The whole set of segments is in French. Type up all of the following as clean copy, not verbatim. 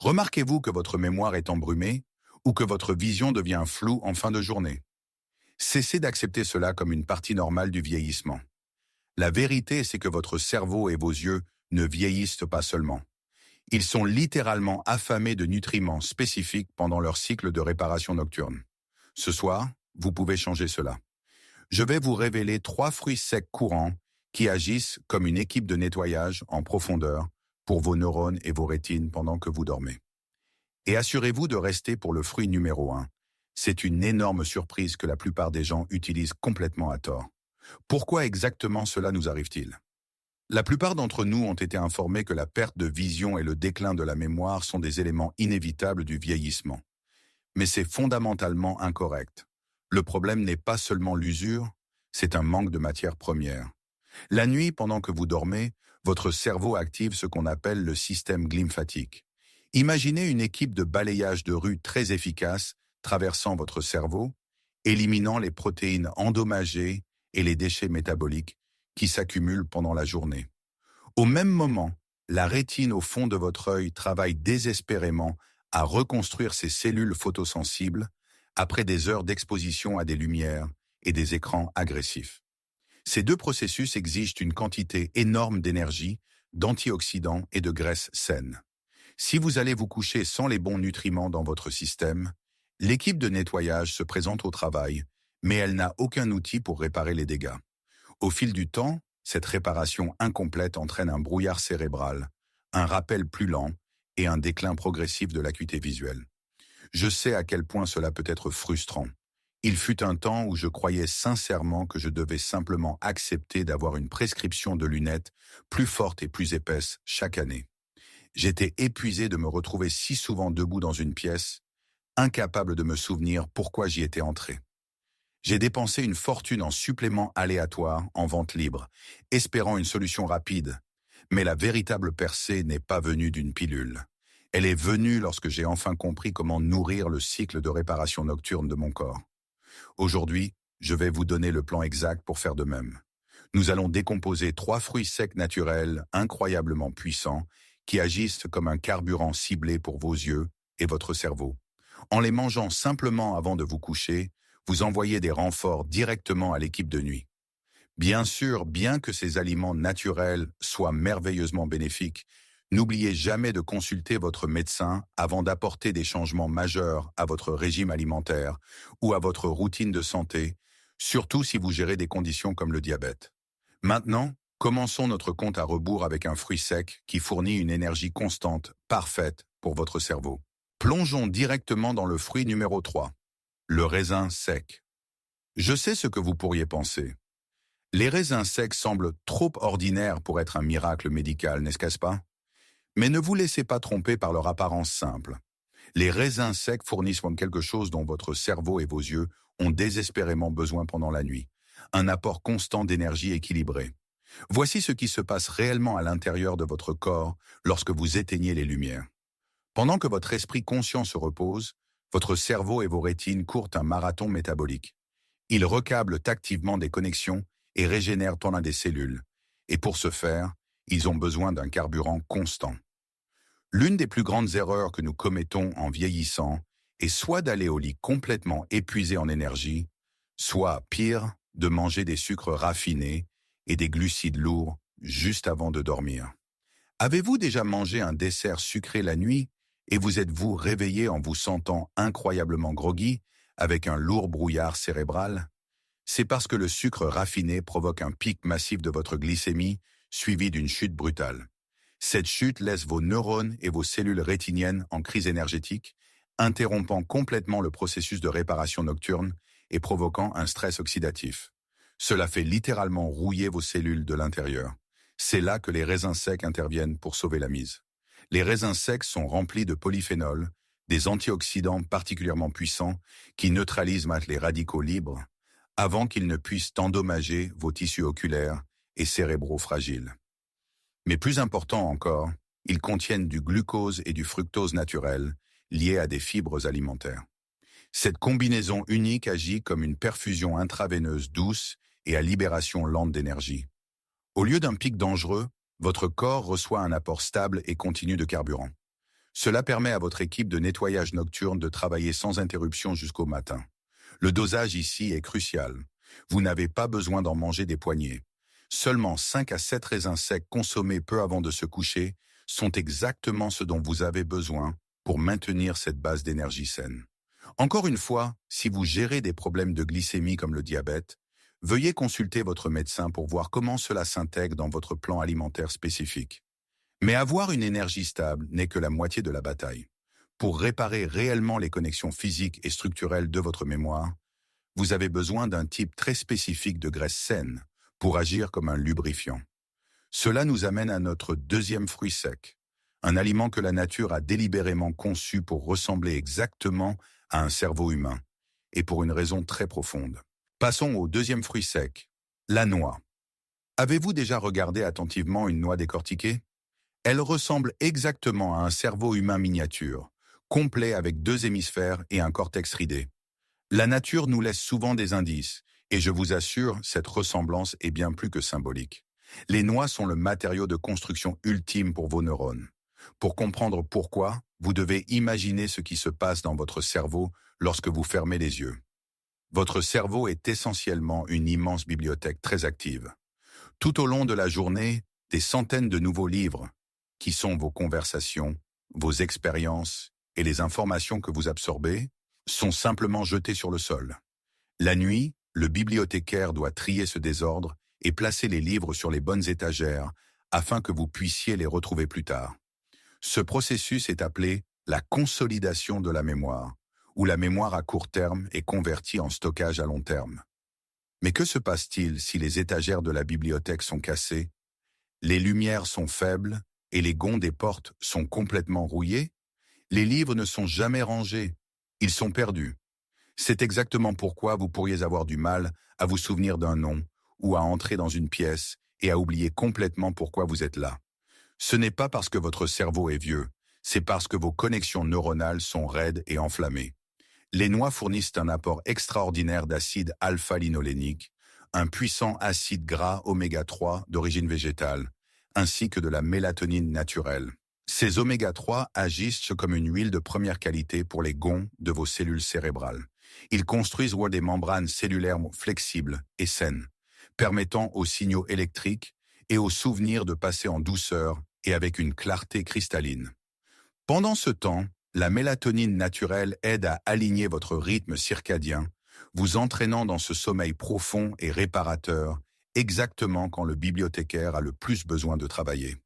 Remarquez-vous que votre mémoire est embrumée ou que votre vision devient floue en fin de journée? Cessez d'accepter cela comme une partie normale du vieillissement. La vérité, c'est que votre cerveau et vos yeux ne vieillissent pas seulement. Ils sont littéralement affamés de nutriments spécifiques pendant leur cycle de réparation nocturne. Ce soir, vous pouvez changer cela. Je vais vous révéler 3 fruits secs courants qui agissent comme une équipe de nettoyage en profondeur pour vos neurones et vos rétines pendant que vous dormez. Et assurez-vous de rester pour le fruit numéro 1. C'est une énorme surprise que la plupart des gens utilisent complètement à tort. Pourquoi exactement cela nous arrive-t-il? La plupart d'entre nous ont été informés que la perte de vision et le déclin de la mémoire sont des éléments inévitables du vieillissement. Mais c'est fondamentalement incorrect. Le problème n'est pas seulement l'usure, c'est un manque de matière première. La nuit, pendant que vous dormez, votre cerveau active ce qu'on appelle le système glymphatique. Imaginez une équipe de balayage de rue très efficace traversant votre cerveau, éliminant les protéines endommagées et les déchets métaboliques qui s'accumulent pendant la journée. Au même moment, la rétine au fond de votre œil travaille désespérément à reconstruire ses cellules photosensibles après des heures d'exposition à des lumières et des écrans agressifs. Ces deux processus exigent une quantité énorme d'énergie, d'antioxydants et de graisses saines. Si vous allez vous coucher sans les bons nutriments dans votre système, l'équipe de nettoyage se présente au travail, mais elle n'a aucun outil pour réparer les dégâts. Au fil du temps, cette réparation incomplète entraîne un brouillard cérébral, un rappel plus lent et un déclin progressif de l'acuité visuelle. Je sais à quel point cela peut être frustrant. Il fut un temps où je croyais sincèrement que je devais simplement accepter d'avoir une prescription de lunettes plus forte et plus épaisse chaque année. J'étais épuisé de me retrouver si souvent debout dans une pièce, incapable de me souvenir pourquoi j'y étais entré. J'ai dépensé une fortune en suppléments aléatoires en vente libre, espérant une solution rapide. Mais la véritable percée n'est pas venue d'une pilule. Elle est venue lorsque j'ai enfin compris comment nourrir le cycle de réparation nocturne de mon corps. Aujourd'hui, je vais vous donner le plan exact pour faire de même. Nous allons décomposer 3 fruits secs naturels incroyablement puissants qui agissent comme un carburant ciblé pour vos yeux et votre cerveau. En les mangeant simplement avant de vous coucher, vous envoyez des renforts directement à l'équipe de nuit. Bien sûr, bien que ces aliments naturels soient merveilleusement bénéfiques, n'oubliez jamais de consulter votre médecin avant d'apporter des changements majeurs à votre régime alimentaire ou à votre routine de santé, surtout si vous gérez des conditions comme le diabète. Maintenant, commençons notre compte à rebours avec un fruit sec qui fournit une énergie constante, parfaite pour votre cerveau. Plongeons directement dans le fruit numéro 3, le raisin sec. Je sais ce que vous pourriez penser. Les raisins secs semblent trop ordinaires pour être un miracle médical, n'est-ce pas? Mais ne vous laissez pas tromper par leur apparence simple. Les raisins secs fournissent quelque chose dont votre cerveau et vos yeux ont désespérément besoin pendant la nuit. Un apport constant d'énergie équilibrée. Voici ce qui se passe réellement à l'intérieur de votre corps lorsque vous éteignez les lumières. Pendant que votre esprit conscient se repose, votre cerveau et vos rétines courent un marathon métabolique. Ils recablent activement des connexions et régénèrent plein des cellules. Et pour ce faire, ils ont besoin d'un carburant constant. L'une des plus grandes erreurs que nous commettons en vieillissant est soit d'aller au lit complètement épuisé en énergie, soit, pire, de manger des sucres raffinés et des glucides lourds juste avant de dormir. Avez-vous déjà mangé un dessert sucré la nuit et vous êtes-vous réveillé en vous sentant incroyablement groggy avec un lourd brouillard cérébral? C'est parce que le sucre raffiné provoque un pic massif de votre glycémie suivi d'une chute brutale. Cette chute laisse vos neurones et vos cellules rétiniennes en crise énergétique, interrompant complètement le processus de réparation nocturne et provoquant un stress oxydatif. Cela fait littéralement rouiller vos cellules de l'intérieur. C'est là que les raisins secs interviennent pour sauver la mise. Les raisins secs sont remplis de polyphénols, des antioxydants particulièrement puissants qui neutralisent les radicaux libres avant qu'ils ne puissent endommager vos tissus oculaires et cérébraux fragiles. Mais plus important encore, ils contiennent du glucose et du fructose naturel liés à des fibres alimentaires. Cette combinaison unique agit comme une perfusion intraveineuse douce et à libération lente d'énergie. Au lieu d'un pic dangereux, votre corps reçoit un apport stable et continu de carburant. Cela permet à votre équipe de nettoyage nocturne de travailler sans interruption jusqu'au matin. Le dosage ici est crucial. Vous n'avez pas besoin d'en manger des poignées. Seulement 5 à 7 raisins secs consommés peu avant de se coucher sont exactement ce dont vous avez besoin pour maintenir cette base d'énergie saine. Encore une fois, si vous gérez des problèmes de glycémie comme le diabète, veuillez consulter votre médecin pour voir comment cela s'intègre dans votre plan alimentaire spécifique. Mais avoir une énergie stable n'est que la moitié de la bataille. Pour réparer réellement les connexions physiques et structurelles de votre mémoire, vous avez besoin d'un type très spécifique de graisse saine pour agir comme un lubrifiant. Cela nous amène à notre deuxième fruit sec, un aliment que la nature a délibérément conçu pour ressembler exactement à un cerveau humain, et pour une raison très profonde. Passons au deuxième fruit sec, la noix. Avez-vous déjà regardé attentivement une noix décortiquée? Elle ressemble exactement à un cerveau humain miniature, complet avec 2 hémisphères et un cortex ridé. La nature nous laisse souvent des indices, et je vous assure, cette ressemblance est bien plus que symbolique. Les noix sont le matériau de construction ultime pour vos neurones. Pour comprendre pourquoi, vous devez imaginer ce qui se passe dans votre cerveau lorsque vous fermez les yeux. Votre cerveau est essentiellement une immense bibliothèque très active. Tout au long de la journée, des centaines de nouveaux livres, qui sont vos conversations, vos expériences et les informations que vous absorbez, sont simplement jetés sur le sol. La nuit, le bibliothécaire doit trier ce désordre et placer les livres sur les bonnes étagères afin que vous puissiez les retrouver plus tard. Ce processus est appelé la consolidation de la mémoire, où la mémoire à court terme est convertie en stockage à long terme. Mais que se passe-t-il si les étagères de la bibliothèque sont cassées, les lumières sont faibles et les gonds des portes sont complètement rouillés? Les livres ne sont jamais rangés, ils sont perdus. C'est exactement pourquoi vous pourriez avoir du mal à vous souvenir d'un nom ou à entrer dans une pièce et à oublier complètement pourquoi vous êtes là. Ce n'est pas parce que votre cerveau est vieux, c'est parce que vos connexions neuronales sont raides et enflammées. Les noix fournissent un apport extraordinaire d'acide alpha-linolénique, un puissant acide gras oméga 3 d'origine végétale, ainsi que de la mélatonine naturelle. Ces oméga 3 agissent comme une huile de première qualité pour les gonds de vos cellules cérébrales. Ils construisent des membranes cellulaires flexibles et saines, permettant aux signaux électriques et aux souvenirs de passer en douceur et avec une clarté cristalline. Pendant ce temps, la mélatonine naturelle aide à aligner votre rythme circadien, vous entraînant dans ce sommeil profond et réparateur, exactement quand le bibliothécaire a le plus besoin de travailler.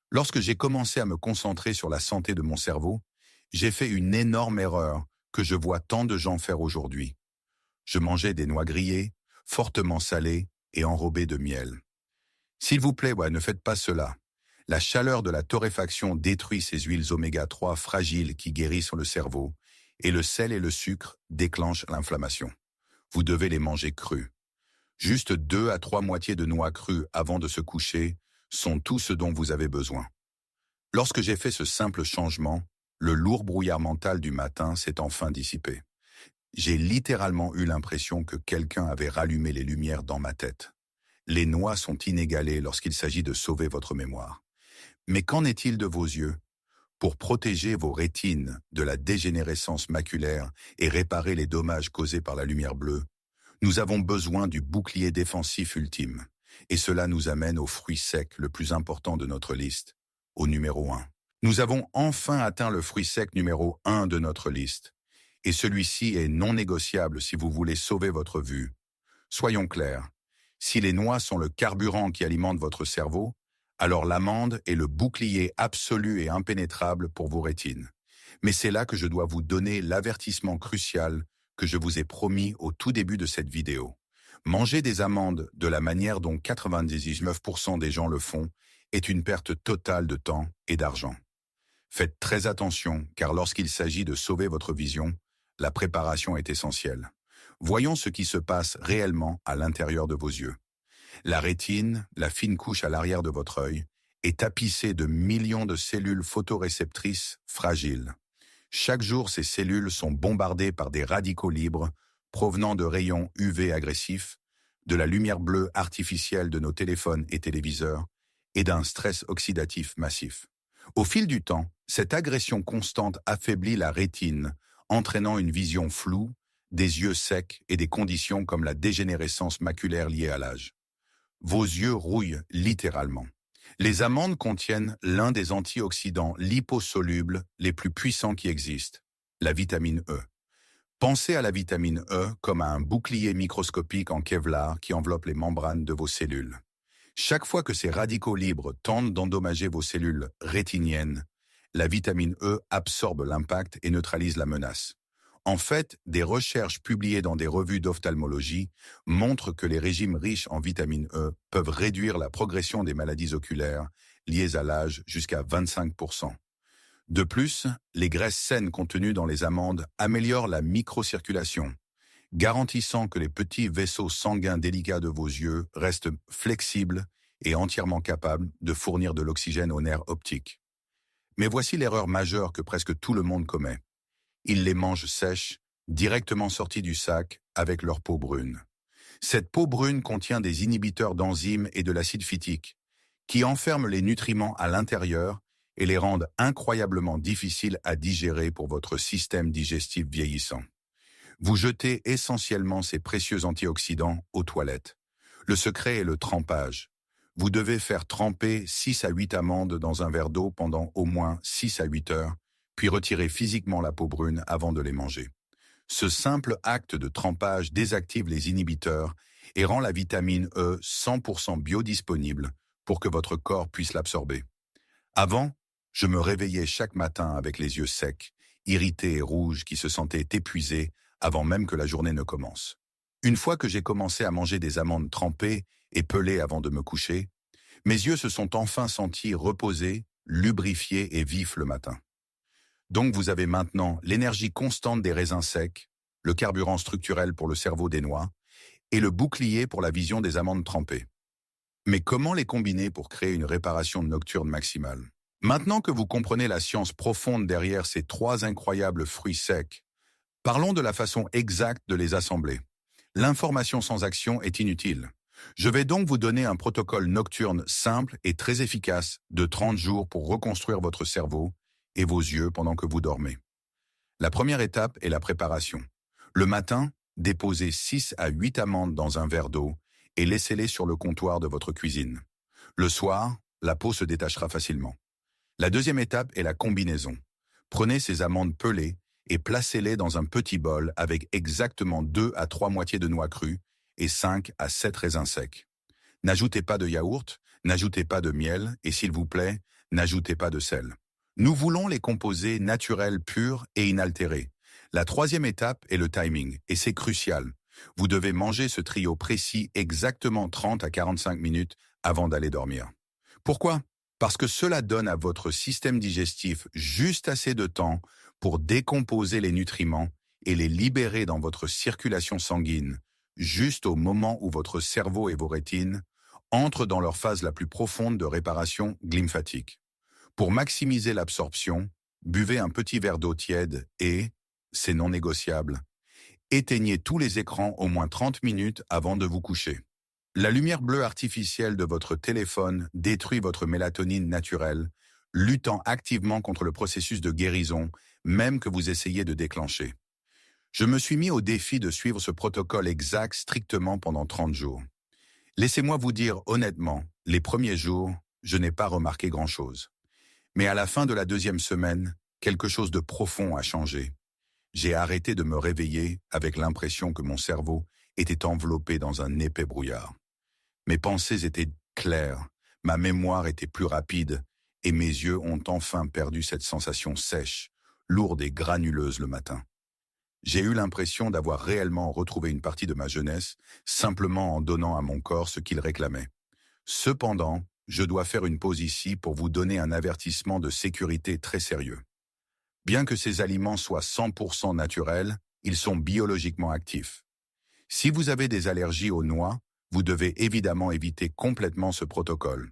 Lorsque j'ai commencé à me concentrer sur la santé de mon cerveau, j'ai fait une énorme erreur que je vois tant de gens faire aujourd'hui. Je mangeais des noix grillées, fortement salées et enrobées de miel. S'il vous plaît, ne faites pas cela. La chaleur de la torréfaction détruit ces huiles oméga 3 fragiles qui guérissent le cerveau, et le sel et le sucre déclenchent l'inflammation. Vous devez les manger crus. Juste 2 à 3 moitiés de noix crues avant de se coucher sont tout ce dont vous avez besoin. Lorsque j'ai fait ce simple changement, le lourd brouillard mental du matin s'est enfin dissipé. J'ai littéralement eu l'impression que quelqu'un avait rallumé les lumières dans ma tête. Les noix sont inégalées lorsqu'il s'agit de sauver votre mémoire. Mais qu'en est-il de vos yeux? Pour protéger vos rétines de la dégénérescence maculaire et réparer les dommages causés par la lumière bleue, nous avons besoin du bouclier défensif ultime. Et cela nous amène au fruit sec le plus important de notre liste, au numéro 1. Nous avons enfin atteint le fruit sec numéro 1 de notre liste. Et celui-ci est non négociable si vous voulez sauver votre vue. Soyons clairs, si les noix sont le carburant qui alimente votre cerveau, alors l'amande est le bouclier absolu et impénétrable pour vos rétines. Mais c'est là que je dois vous donner l'avertissement crucial que je vous ai promis au tout début de cette vidéo. Manger des amandes de la manière dont 99% des gens le font est une perte totale de temps et d'argent. Faites très attention, car lorsqu'il s'agit de sauver votre vision, la préparation est essentielle. Voyons ce qui se passe réellement à l'intérieur de vos yeux. La rétine, la fine couche à l'arrière de votre œil, est tapissée de millions de cellules photoréceptrices fragiles. Chaque jour, ces cellules sont bombardées par des radicaux libres provenant de rayons UV agressifs, de la lumière bleue artificielle de nos téléphones et téléviseurs et d'un stress oxydatif massif. Au fil du temps, cette agression constante affaiblit la rétine, entraînant une vision floue, des yeux secs et des conditions comme la dégénérescence maculaire liée à l'âge. Vos yeux rouillent littéralement. Les amandes contiennent l'un des antioxydants liposolubles les plus puissants qui existent, la vitamine E. Pensez à la vitamine E comme à un bouclier microscopique en Kevlar qui enveloppe les membranes de vos cellules. Chaque fois que ces radicaux libres tentent d'endommager vos cellules rétiniennes, la vitamine E absorbe l'impact et neutralise la menace. En fait, des recherches publiées dans des revues d'ophtalmologie montrent que les régimes riches en vitamine E peuvent réduire la progression des maladies oculaires liées à l'âge jusqu'à 25%. De plus, les graisses saines contenues dans les amandes améliorent la microcirculation, garantissant que les petits vaisseaux sanguins délicats de vos yeux restent flexibles et entièrement capables de fournir de l'oxygène aux nerfs optiques. Mais voici l'erreur majeure que presque tout le monde commet. Ils les mangent sèches, directement sorties du sac, avec leur peau brune. Cette peau brune contient des inhibiteurs d'enzymes et de l'acide phytique, qui enferment les nutriments à l'intérieur et les rendent incroyablement difficiles à digérer pour votre système digestif vieillissant. Vous jetez essentiellement ces précieux antioxydants aux toilettes. Le secret est le trempage. Vous devez faire tremper 6 à 8 amandes dans un verre d'eau pendant au moins 6 à 8 heures, puis retirer physiquement la peau brune avant de les manger. Ce simple acte de trempage désactive les inhibiteurs et rend la vitamine E 100% biodisponible pour que votre corps puisse l'absorber. Avant, je me réveillais chaque matin avec les yeux secs, irrités et rouges qui se sentaient épuisés avant même que la journée ne commence. Une fois que j'ai commencé à manger des amandes trempées et pelées avant de me coucher, mes yeux se sont enfin sentis reposés, lubrifiés et vifs le matin. Donc vous avez maintenant l'énergie constante des raisins secs, le carburant structurel pour le cerveau des noix et le bouclier pour la vision des amandes trempées. Mais comment les combiner pour créer une réparation nocturne maximale? Maintenant que vous comprenez la science profonde derrière ces 3 incroyables fruits secs, parlons de la façon exacte de les assembler. L'information sans action est inutile. Je vais donc vous donner un protocole nocturne simple et très efficace de 30 jours pour reconstruire votre cerveau et vos yeux pendant que vous dormez. La première étape est la préparation. Le matin, déposez 6 à 8 amandes dans un verre d'eau et laissez-les sur le comptoir de votre cuisine. Le soir, la peau se détachera facilement. La deuxième étape est la combinaison. Prenez ces amandes pelées et placez-les dans un petit bol avec exactement 2 à 3 moitiés de noix crues et 5 à 7 raisins secs. N'ajoutez pas de yaourt, n'ajoutez pas de miel et s'il vous plaît, n'ajoutez pas de sel. Nous voulons les composés naturels purs et inaltérés. La troisième étape est le timing et c'est crucial. Vous devez manger ce trio précis exactement 30 à 45 minutes avant d'aller dormir. Pourquoi? Parce que cela donne à votre système digestif juste assez de temps pour décomposer les nutriments et les libérer dans votre circulation sanguine, juste au moment où votre cerveau et vos rétines entrent dans leur phase la plus profonde de réparation lymphatique. Pour maximiser l'absorption, buvez un petit verre d'eau tiède et, c'est non négociable, éteignez tous les écrans au moins 30 minutes avant de vous coucher. La lumière bleue artificielle de votre téléphone détruit votre mélatonine naturelle, luttant activement contre le processus de guérison, même que vous essayez de déclencher. Je me suis mis au défi de suivre ce protocole exact strictement pendant 30 jours. Laissez-moi vous dire honnêtement, les premiers jours, je n'ai pas remarqué grand-chose. Mais à la fin de la 2e semaine, quelque chose de profond a changé. J'ai arrêté de me réveiller avec l'impression que mon cerveau était enveloppé dans un épais brouillard. Mes pensées étaient claires, ma mémoire était plus rapide et mes yeux ont enfin perdu cette sensation sèche, lourde et granuleuse le matin. J'ai eu l'impression d'avoir réellement retrouvé une partie de ma jeunesse simplement en donnant à mon corps ce qu'il réclamait. Cependant, je dois faire une pause ici pour vous donner un avertissement de sécurité très sérieux. Bien que ces aliments soient 100% naturels, ils sont biologiquement actifs. Si vous avez des allergies aux noix, vous devez évidemment éviter complètement ce protocole.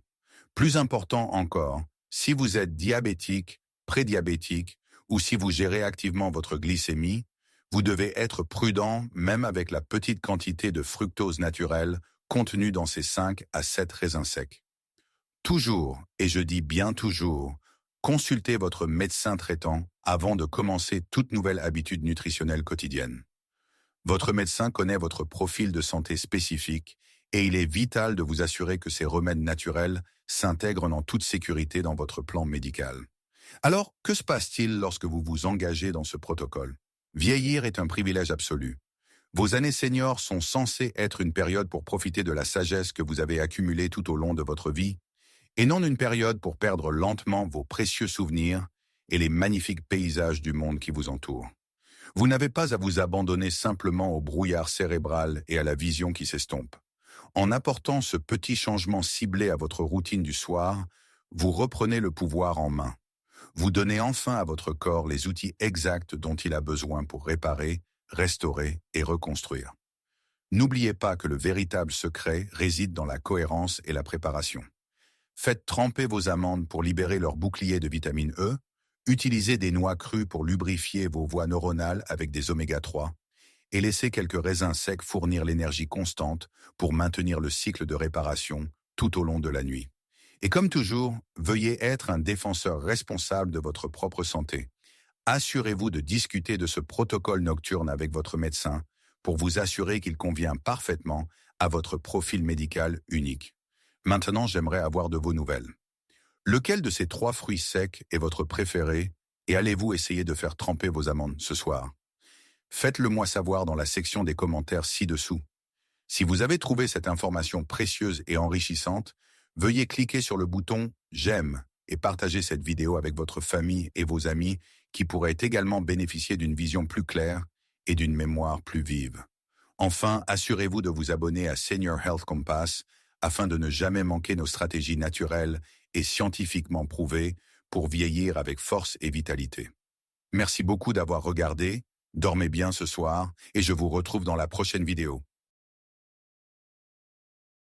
Plus important encore, si vous êtes diabétique, prédiabétique ou si vous gérez activement votre glycémie, vous devez être prudent même avec la petite quantité de fructose naturelle contenue dans ces 5 à 7 raisins secs. Toujours, et je dis bien toujours, consultez votre médecin traitant avant de commencer toute nouvelle habitude nutritionnelle quotidienne. Votre médecin connaît votre profil de santé spécifique et il est vital de vous assurer que ces remèdes naturels s'intègrent en toute sécurité dans votre plan médical. Alors, que se passe-t-il lorsque vous vous engagez dans ce protocole? Vieillir est un privilège absolu. Vos années seniors sont censées être une période pour profiter de la sagesse que vous avez accumulée tout au long de votre vie, et non une période pour perdre lentement vos précieux souvenirs et les magnifiques paysages du monde qui vous entoure. Vous n'avez pas à vous abandonner simplement au brouillard cérébral et à la vision qui s'estompe. En apportant ce petit changement ciblé à votre routine du soir, vous reprenez le pouvoir en main. Vous donnez enfin à votre corps les outils exacts dont il a besoin pour réparer, restaurer et reconstruire. N'oubliez pas que le véritable secret réside dans la cohérence et la préparation. Faites tremper vos amandes pour libérer leur bouclier de vitamine E, utilisez des noix crues pour lubrifier vos voies neuronales avec des oméga 3, et laissez quelques raisins secs fournir l'énergie constante pour maintenir le cycle de réparation tout au long de la nuit. Et comme toujours, veuillez être un défenseur responsable de votre propre santé. Assurez-vous de discuter de ce protocole nocturne avec votre médecin pour vous assurer qu'il convient parfaitement à votre profil médical unique. Maintenant, j'aimerais avoir de vos nouvelles. Lequel de ces 3 fruits secs est votre préféré et allez-vous essayer de faire tremper vos amandes ce soir? Faites-le moi savoir dans la section des commentaires ci-dessous. Si vous avez trouvé cette information précieuse et enrichissante, veuillez cliquer sur le bouton « J'aime » et partager cette vidéo avec votre famille et vos amis qui pourraient également bénéficier d'une vision plus claire et d'une mémoire plus vive. Enfin, assurez-vous de vous abonner à Senior Health Compass afin de ne jamais manquer nos stratégies naturelles et scientifiquement prouvées pour vieillir avec force et vitalité. Merci beaucoup d'avoir regardé, dormez bien ce soir et je vous retrouve dans la prochaine vidéo.